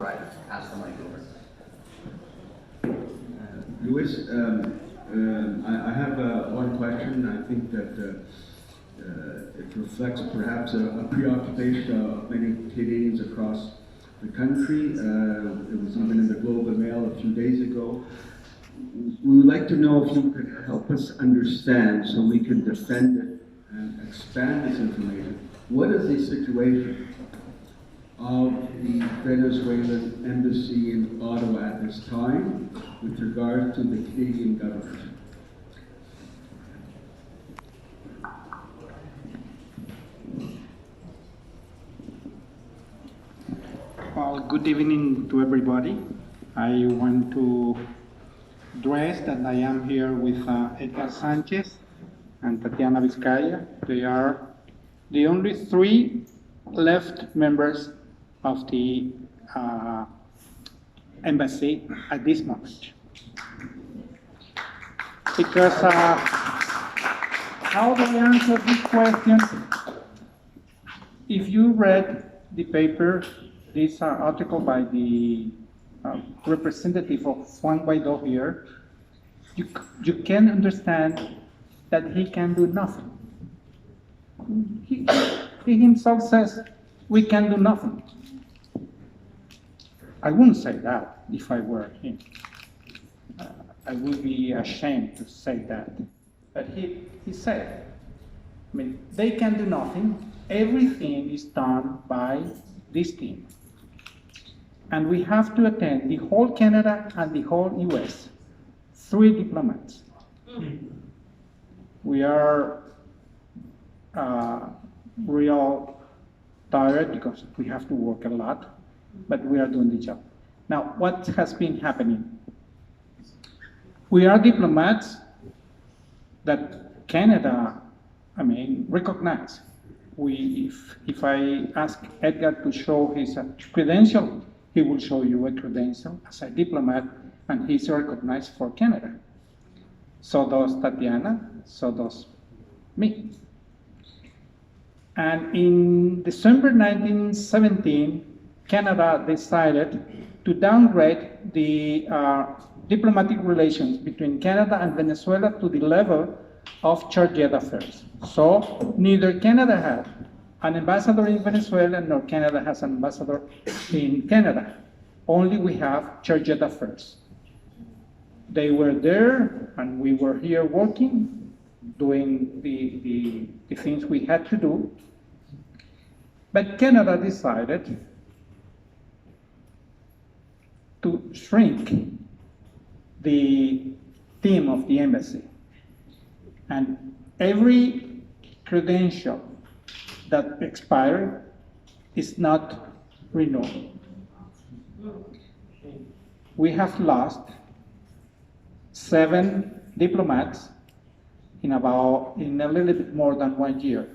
Right, pass the mic over. Luis, I have one question. I think that it reflects perhaps a preoccupation of many Canadians across the country. It was even in the Globe and Mail a few days ago. We would like to know if you could help us understand so we can defend it and expand this information. What is the situation of the Venezuelan embassy in Ottawa at this time with regard to the Canadian government? Well, good evening to everybody. I want to address that I am here with Edgar Sanchez and Tatiana Vizcaya. They are the only three left members of the embassy at this moment. Because how do I answer this question? If you read the paper, this article by the representative of Juan Guaidó here, you can understand that he can do nothing. He himself says, we can do nothing. I wouldn't say that if I were him. I would be ashamed to say that. But he said, I mean, they can do nothing. Everything is done by this team. And we have to attend the whole Canada and the whole US, 3 diplomats. We are real tired because we have to work a lot, but we are doing the job. Now, what has been happening? We are diplomats that Canada, recognize. If I ask Edgar to show his credential, he will show you a credential as a diplomat, and he's recognized for Canada. So does Tatiana, so does me. And in December 1917, Canada decided to downgrade the diplomatic relations between Canada and Venezuela to the level of chargé d'affaires. So neither Canada had an ambassador in Venezuela, nor Canada has an ambassador in Canada. Only we have chargé d'affaires. They were there, and we were here working, doing the things we had to do. But Canada decided to shrink the team of the embassy. And every credential that expired is not renewed. We have lost 7 diplomats in a little bit more than 1 year.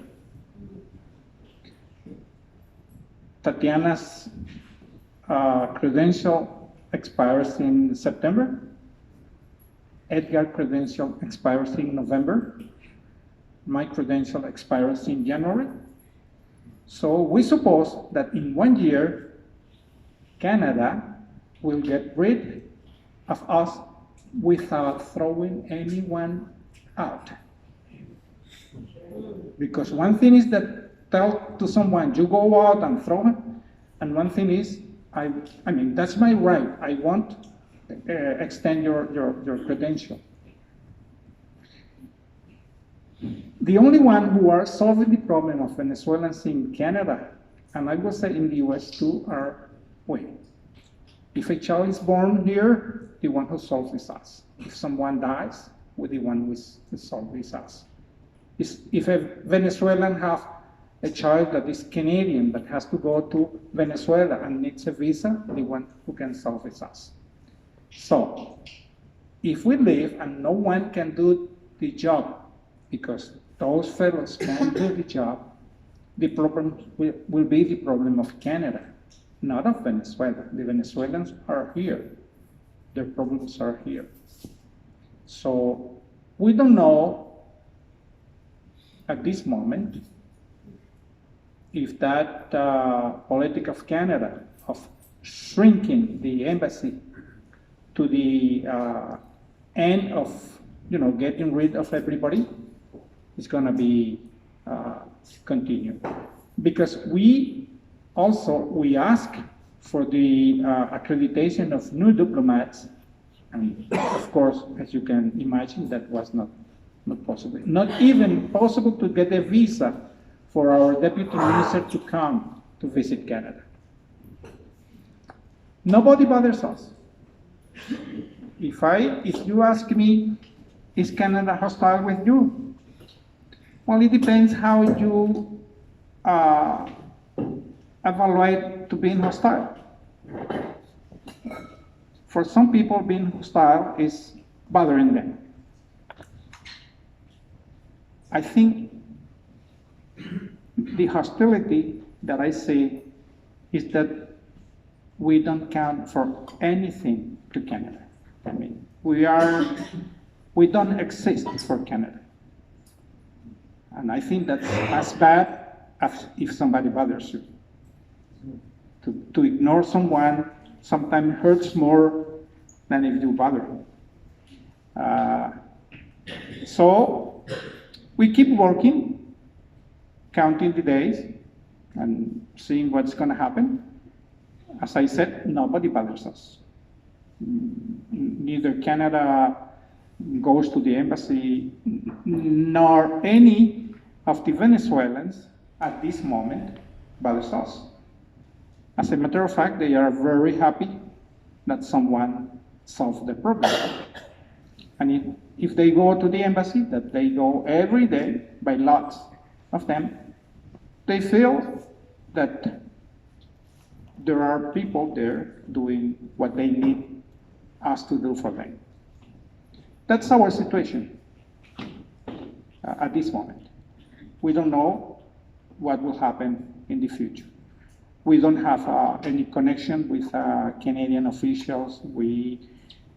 Tatiana's credential expires in September. Edgar's credential expires in November. My credential expires in January. So we suppose that in 1 year, Canada will get rid of us without throwing anyone out. Because one thing is that tell to someone, you go out and throw him, and one thing is, that's my right. I won't extend your credential. The only one who are solving the problem of Venezuelans in Canada, and I will say in the US too, are we. If a child is born here, the one who solves is us. If someone dies, we're the one who solves is us. If a Venezuelan have a child that is Canadian that has to go to Venezuela and needs a visa, the one who can solve is us. So, if we leave and no one can do the job, because those fellows can't do the job, the problem will be the problem of Canada, not of Venezuela. The Venezuelans are here. Their problems are here. So we don't know at this moment if that politic of Canada of shrinking the embassy to the end of, getting rid of everybody, is going to be continued. Because we ask for the accreditation of new diplomats, and of course, as you can imagine, that was not possible. Not even possible to get a visa for our deputy minister to come to visit Canada. Nobody bothers us. If you ask me, is Canada hostile with you? Well, it depends how you evaluate to being hostile. For some people, being hostile is bothering them. I think the hostility that I see is that we don't count for anything to Canada. I mean, we don't exist for Canada. And I think that's as bad as if somebody bothers you. To ignore someone sometimes hurts more than if you bother them. So we keep working, counting the days, and seeing what's going to happen. As I said, nobody bothers us. Neither Canada goes to the embassy, nor any of the Venezuelans at this moment bothers us. As a matter of fact, they are very happy that someone solved the problem. And if they go to the embassy, that they go every day by lots of them, they feel that there are people there doing what they need us to do for them. That's our situation at this moment. We don't know what will happen in the future. We don't have any connection with Canadian officials.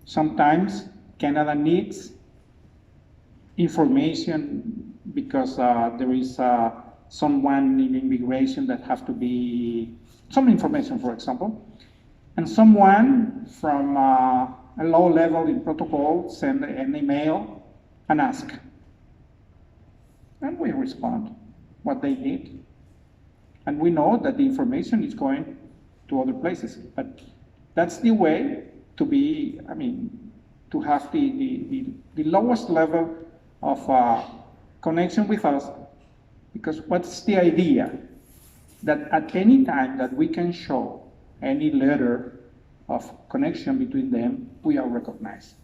Sometimes Canada needs information because there is someone in immigration that have to be some information, for example, and someone from a low level in protocol send an email and ask, and we respond what they need. And we know that the information is going to other places, but that's the way to be, to have the lowest level of connection with us, because what's the idea? That at any time that we can show any letter of connection between them, we are recognized.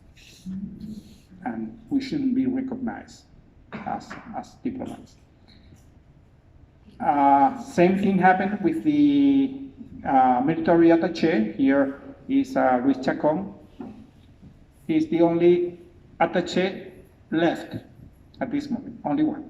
And we shouldn't be recognized as diplomats. Same thing happened with the military attaché. Here is Luis Chacon. He's the only attaché left at this moment, only one.